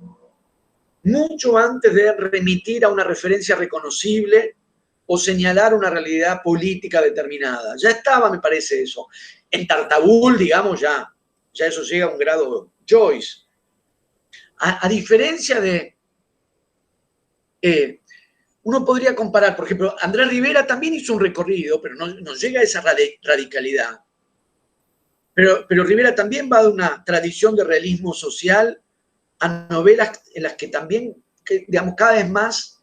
mucho antes de remitir a una referencia reconocible o señalar una realidad política determinada. Ya estaba, me parece, eso. En Tartabull, digamos, ya eso llega a un grado Joyce. A diferencia de... uno podría comparar, por ejemplo, Andrés Rivera también hizo un recorrido, pero no llega a esa radicalidad. Pero Rivera también va de una tradición de realismo social a novelas en las que también, digamos, cada vez más,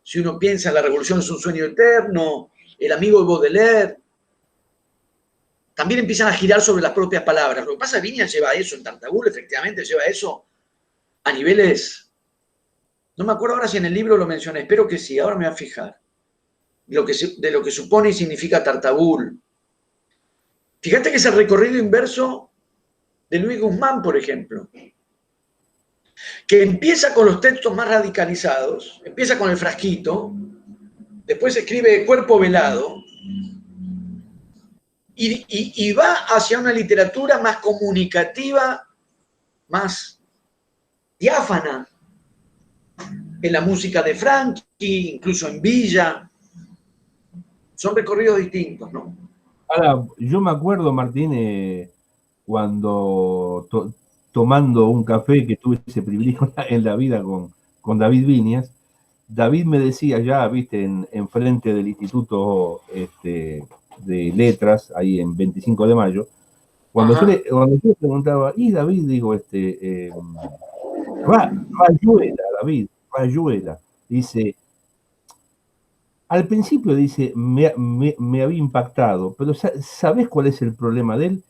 si uno piensa en La Revolución es un sueño eterno, El amigo de Baudelaire, también empiezan a girar sobre las propias palabras. Lo que pasa es que Viñas lleva eso, en Tartabull efectivamente lleva eso a niveles, no me acuerdo ahora si en el libro lo mencioné, espero que sí, ahora me voy a fijar, de lo que supone y significa Tartabull. Fíjate que es el recorrido inverso de Luis Guzmán, por ejemplo, que empieza con los textos más radicalizados, empieza con el frasquito, después escribe Cuerpo Velado, y va hacia una literatura más comunicativa, más diáfana, en la música de Franchi, incluso en Villa. Son recorridos distintos, ¿no? Ahora, yo me acuerdo, Martín, cuando tomando un café, que tuve ese privilegio en la vida con David Viñas, David me decía ya, viste, en frente del Instituto de Letras, ahí en 25 de mayo, cuando yo le preguntaba, y David, digo, Rayuela, David, Rayuela, dice, al principio dice, me había impactado, pero ¿sabés cuál es el problema de él?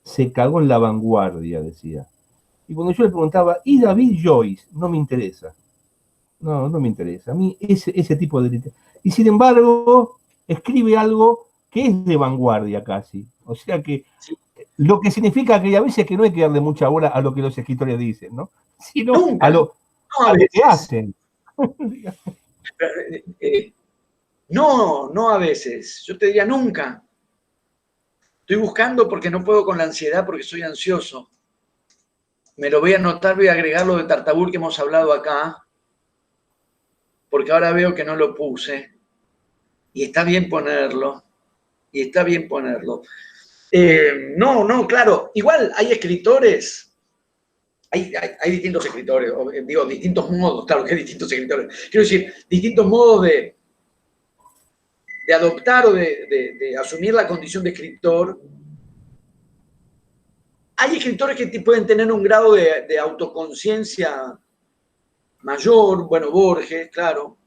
Se cagó en la vanguardia, decía. Y cuando yo le preguntaba, ¿y David Joyce? No me interesa. No, no me interesa. A mí ese tipo de literatura. Y sin embargo, escribe algo que es de vanguardia casi. O sea que Sí. lo que significa que a veces que no hay que darle mucha bola a lo que los escritores dicen, ¿no? Sino Nunca, no a a lo que veces. hacen. No, no a veces. Yo te diría nunca. Estoy buscando porque no puedo con la ansiedad, porque soy ansioso. Me lo voy a anotar, voy a agregar lo de Tartabur que hemos hablado acá, porque ahora veo que no lo puse. Y está bien ponerlo. Y está bien ponerlo. No, claro. Igual hay escritores, hay distintos escritores, digo, distintos modos, claro que hay distintos escritores. Quiero decir, distintos modos de adoptar o de asumir la condición de escritor. Hay escritores que pueden tener un grado de autoconciencia mayor, bueno, Borges, claro,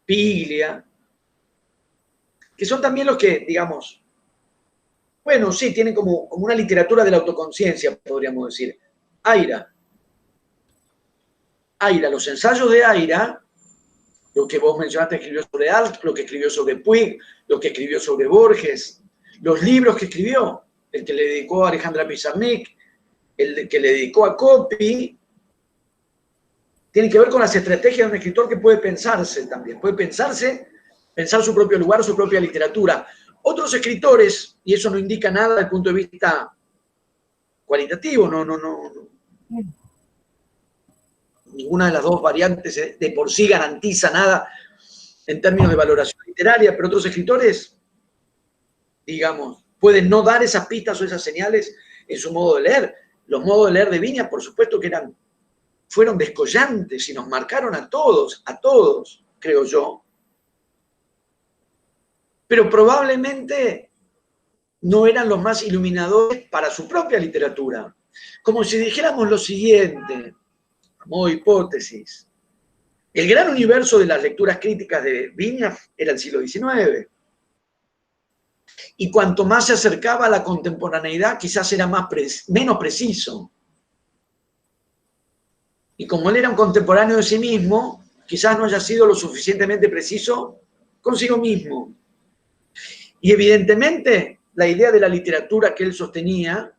Piglia, que son también los que, digamos, bueno, sí, tienen como una literatura de la autoconciencia, podríamos decir. Aira, los ensayos de Aira, lo que vos mencionaste, escribió sobre Alt, lo que escribió sobre Puig, lo que escribió sobre Borges, los libros que escribió, el que le dedicó a Alejandra Pizarnik, el que le dedicó a Copy, tiene que ver con las estrategias de un escritor que puede pensarse también, puede pensar su propio lugar, su propia literatura. Otros escritores, y eso no indica nada desde el punto de vista cualitativo, no. Ninguna de las dos variantes de por sí garantiza nada en términos de valoración literaria, pero otros escritores, digamos, pueden no dar esas pistas o esas señales en su modo de leer. Los modos de leer de Viñas, por supuesto que fueron descollantes y nos marcaron a todos, creo yo. Pero probablemente no eran los más iluminadores para su propia literatura. Como si dijéramos lo siguiente, a modo de hipótesis. El gran universo de las lecturas críticas de Viñas era el siglo XIX. Y cuanto más se acercaba a la contemporaneidad, quizás era menos preciso. Y como él era un contemporáneo de sí mismo, quizás no haya sido lo suficientemente preciso consigo mismo. Y evidentemente, la idea de la literatura que él sostenía,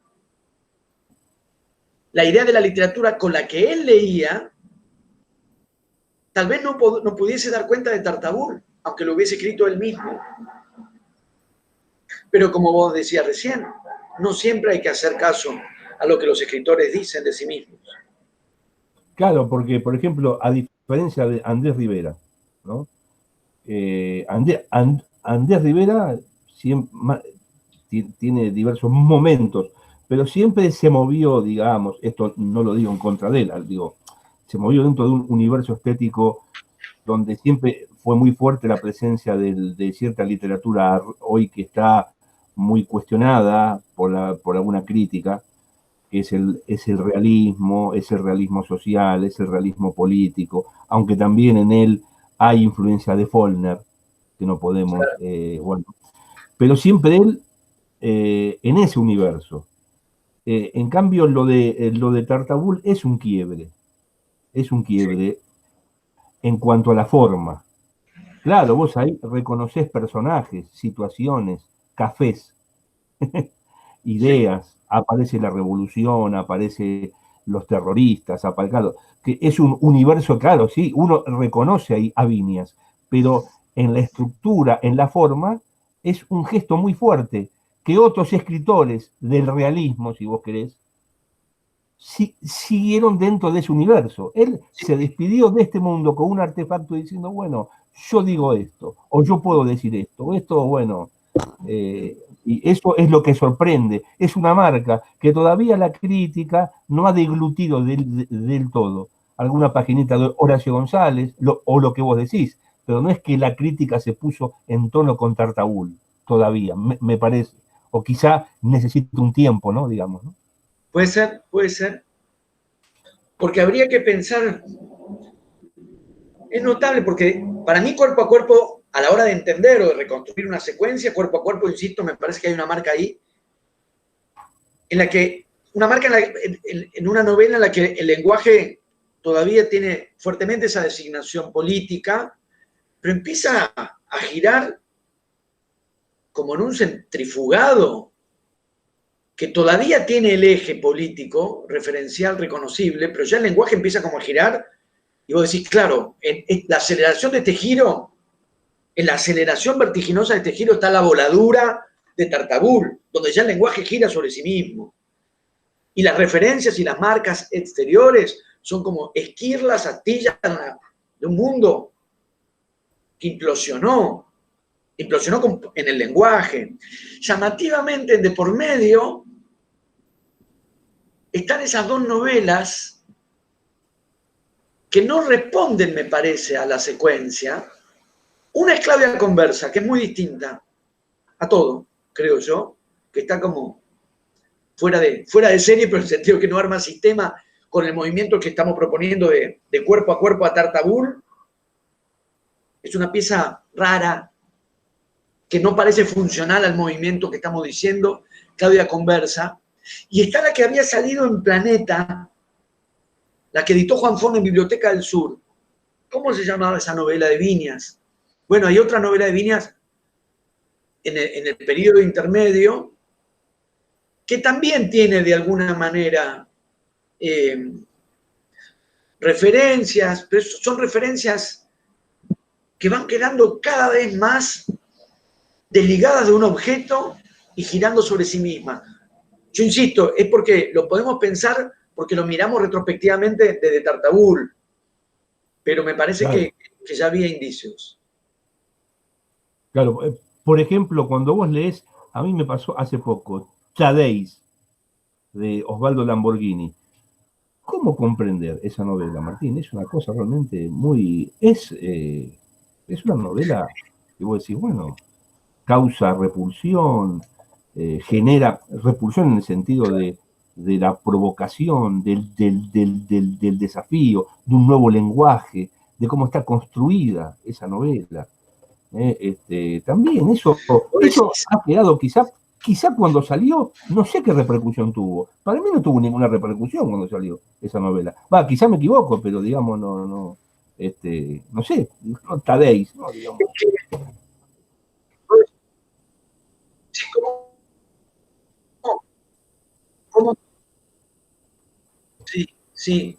la idea de la literatura con la que él leía, tal vez no pudiese dar cuenta de Tartabur, aunque lo hubiese escrito él mismo. Pero como vos decías recién, no siempre hay que hacer caso a lo que los escritores dicen de sí mismos. Claro, porque, por ejemplo, a diferencia de Andrés Rivera, ¿no? Andrés Rivera tiene diversos momentos, pero siempre se movió, digamos, esto no lo digo en contra de él, digo, se movió dentro de un universo estético donde siempre fue muy fuerte la presencia de cierta literatura hoy que está muy cuestionada por alguna crítica, que es el realismo, es el realismo social, es el realismo político, aunque también en él hay influencia de Faulkner, que no podemos, bueno, pero siempre él en ese universo. En cambio, lo de Tartabul es un quiebre en cuanto a la forma. Claro, vos ahí reconocés personajes, situaciones, cafés, ideas, aparece la revolución, aparece los terroristas, claro, que es un universo, claro, sí, uno reconoce ahí a Viñas, pero en la estructura, en la forma, es un gesto muy fuerte, que otros escritores del realismo, si vos querés, siguieron dentro de ese universo. Él se despidió de este mundo con un artefacto diciendo, bueno, yo digo esto, o yo puedo decir esto, o esto, bueno, y eso es lo que sorprende. Es una marca que todavía la crítica no ha deglutido del todo. Alguna paginita de Horacio González, o lo que vos decís, pero no es que la crítica se puso en tono con Tartabul, todavía, me parece. O quizá necesita un tiempo, ¿no? Digamos, ¿no? Puede ser. Porque habría que pensar, es notable porque Para mí, cuerpo a cuerpo, a la hora de entender o de reconstruir una secuencia, cuerpo a cuerpo, insisto, me parece que hay una marca ahí, en la que, una marca en una novela en la que el lenguaje todavía tiene fuertemente esa designación política, pero empieza a girar como en un centrifugado que todavía tiene el eje político, referencial, reconocible, pero ya el lenguaje empieza como a girar y vos decís, claro, en la aceleración de este giro, en la aceleración vertiginosa de este giro está la voladura de Tartabull, donde ya el lenguaje gira sobre sí mismo. Y las referencias y las marcas exteriores son como esquirlas, astillas de un mundo que implosionó en el lenguaje. Llamativamente, de por medio, están esas dos novelas que no responden, me parece, a la secuencia. Una es Claudia Conversa, que es muy distinta a todo, creo yo, que está como fuera de serie, pero en el sentido que no arma sistema con el movimiento que estamos proponiendo de cuerpo a cuerpo a Tartabull. Es una pieza rara, que no parece funcional al movimiento que estamos diciendo, Claudia Conversa. Y está la que había salido en Planeta, la que editó Juan Forn en Biblioteca del Sur. ¿Cómo se llamaba esa novela de Viñas? Bueno, hay otra novela de Viñas en el periodo intermedio que también tiene de alguna manera referencias, pero son referencias que van quedando cada vez más desligadas de un objeto y girando sobre sí mismas. Yo insisto, es porque lo podemos pensar porque lo miramos retrospectivamente desde Tartabull, pero me parece claro. que ya había indicios. Claro, por ejemplo, cuando vos lees, a mí me pasó hace poco, Tadéis, de Osvaldo Lamborghini. ¿Cómo comprender esa novela, Martín? Es una cosa realmente muy... Es una novela que vos decís, bueno, causa repulsión, genera repulsión en el sentido de la provocación, del desafío, de un nuevo lenguaje, de cómo está construida esa novela. También eso ha quedado quizá cuando salió, no sé qué repercusión tuvo. Para mí no tuvo ninguna repercusión cuando salió esa novela. Va, quizá me equivoco, pero digamos, no sé, Tadéis, ¿no? Digamos. ¿Cómo? Sí, sí.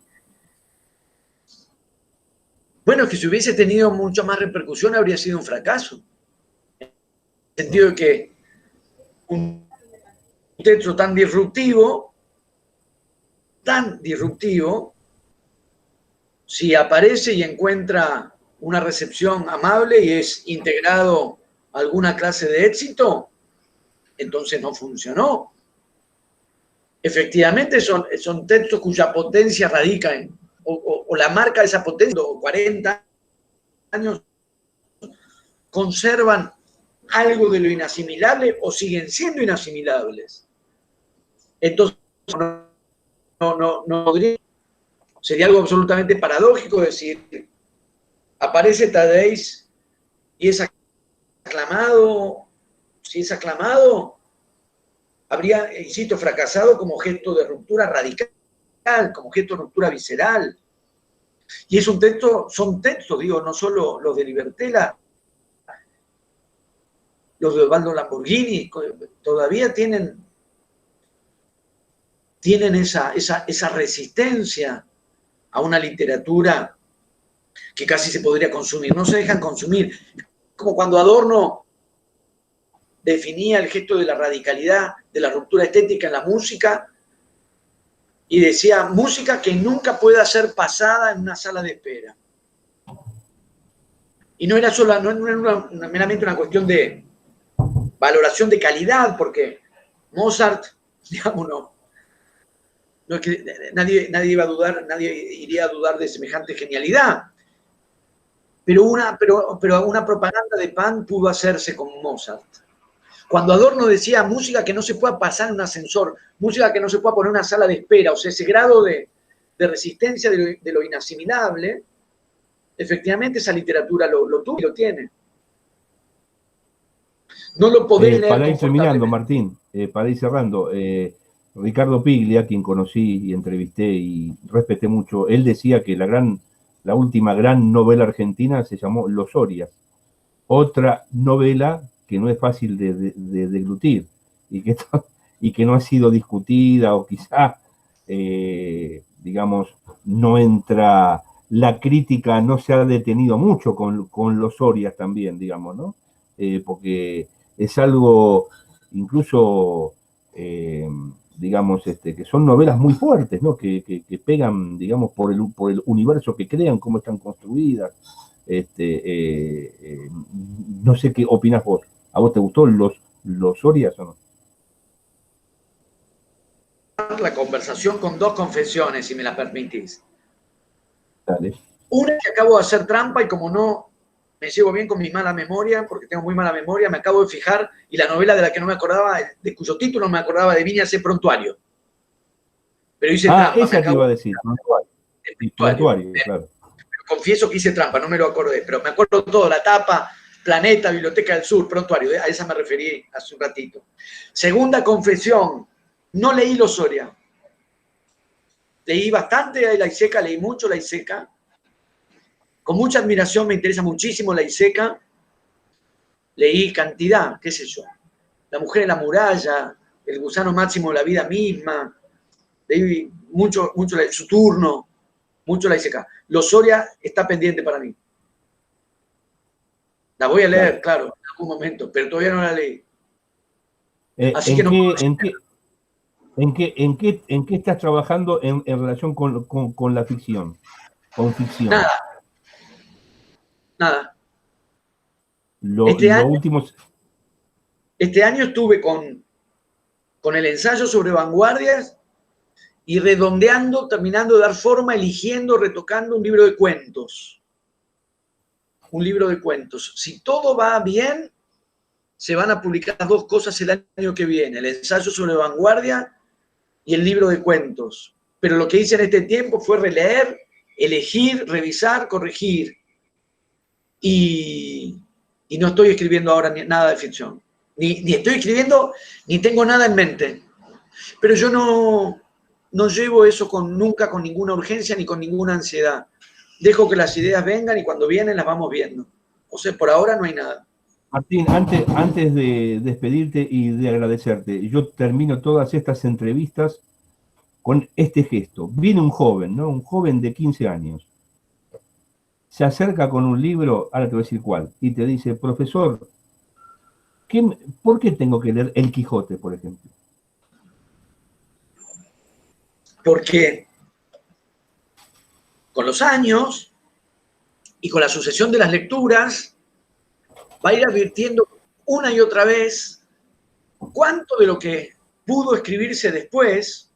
Bueno, es que si hubiese tenido mucha más repercusión habría sido un fracaso. En el sentido de que un texto tan disruptivo, si aparece y encuentra una recepción amable y es integrado a alguna clase de éxito, entonces no funcionó. Efectivamente son textos cuya potencia radica en, o la marca de esa potencia, o 40 años, conservan algo de lo inasimilable o siguen siendo inasimilables. Entonces, no podría, sería algo absolutamente paradójico decir, aparece Tadéis y es aclamado, si es aclamado, habría, insisto, fracasado como gesto de ruptura radical, como gesto de ruptura visceral. Y es un texto, son textos, digo, no solo los de Libertela, los de Osvaldo Lamborghini, todavía tienen esa resistencia a una literatura que casi se podría consumir. No se dejan consumir. Como cuando Adorno definía el gesto de la radicalidad, de la ruptura estética en la música, y decía, música que nunca pueda ser pasada en una sala de espera. Y no era meramente una cuestión de valoración de calidad, porque Mozart, digamos, no es que nadie iba a dudar, nadie iría a dudar de semejante genialidad. Pero una propaganda de pan pudo hacerse con Mozart. Cuando Adorno decía música que no se pueda pasar en un ascensor, música que no se pueda poner en una sala de espera, o sea, ese grado de resistencia de lo inasimilable, efectivamente esa literatura lo tuvo y lo tiene. No lo podés leer para ir terminando, confortablemente. Martín, para ir cerrando, Ricardo Piglia, quien conocí y entrevisté y respeté mucho, él decía que la última gran novela argentina se llamó Los Orias. Otra novela que no es fácil de deglutir y que no ha sido discutida o quizá, digamos, no entra, la crítica no se ha detenido mucho con Los Orias también, digamos, ¿no? Porque es algo incluso, digamos, que son novelas muy fuertes, ¿no? Que pegan, digamos, por el universo que crean, cómo están construidas. No sé qué opinas vos. ¿A vos te gustó los Orias o no? La conversación con dos confesiones, si me las permitís. Dale. Una que acabo de hacer trampa y como no me llevo bien con mi mala memoria, porque tengo muy mala memoria, me acabo de fijar y la novela de la que no me acordaba, de cuyo título no me acordaba, de Viñas es Prontuario. Pero hice trampa, me Esa te iba acabo a decir, Prontuario. de Sí, Prontuario. Prontuario, claro. Confieso que hice trampa, no me lo acordé, pero me acuerdo todo, la tapa, Planeta, Biblioteca del Sur, Prontuario, a esa me referí hace un ratito. Segunda confesión, no leí Los Soria. Leí bastante de la Iseca, leí mucho la Iseca. Con mucha admiración, me interesa muchísimo la Iseca. Leí cantidad, qué sé yo. La mujer en la muralla, El gusano máximo de la vida misma. Leí mucho su turno, mucho la Iseca. Los Soria está pendiente para mí. La voy a leer, claro, en algún momento, pero todavía no la leí. Así que no puedo decir. ¿En qué estás trabajando en relación con la ficción? Con ficción. Nada, nada. Lo, Este lo año, último. este año estuve con el ensayo sobre vanguardias y redondeando, terminando de dar forma, eligiendo, retocando un libro de cuentos. Un libro de cuentos. Si todo va bien, se van a publicar dos cosas el año que viene, el ensayo sobre vanguardia y el libro de cuentos. Pero lo que hice en este tiempo fue releer, elegir, revisar, corregir. Y no estoy escribiendo ahora nada de ficción. Ni estoy escribiendo, ni tengo nada en mente. Pero yo no llevo eso nunca con ninguna urgencia ni con ninguna ansiedad. Dejo que las ideas vengan y cuando vienen las vamos viendo. O sea, por ahora no hay nada. Martín, antes de despedirte y de agradecerte, yo termino todas estas entrevistas con este gesto. Viene un joven, ¿no? Un joven de 15 años. Se acerca con un libro, ahora te voy a decir cuál, y te dice, profesor, ¿por qué tengo que leer El Quijote, por ejemplo? Porque con los años y con la sucesión de las lecturas, va a ir advirtiendo una y otra vez cuánto de lo que pudo escribirse después,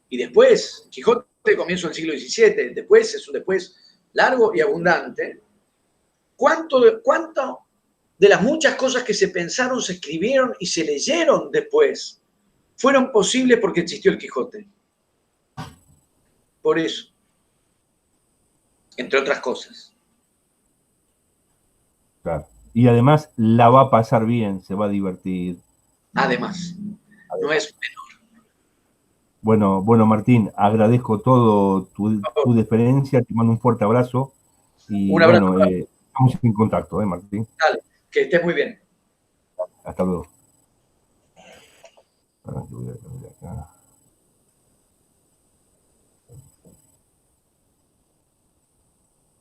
y después, Quijote comienzo del siglo XVII, después es un después largo y abundante, cuánto de las muchas cosas que se pensaron, se escribieron y se leyeron después, fueron posibles porque existió el Quijote. Por eso, entre otras cosas. Claro. Y además la va a pasar bien, se va a divertir. Además, no es Bueno, Martín, agradezco todo tu deferencia, te mando un fuerte abrazo y un abrazo. bueno, estamos en contacto, Martín. Dale, que estés muy bien. Hasta luego. Ahora que voy a cambiar acá.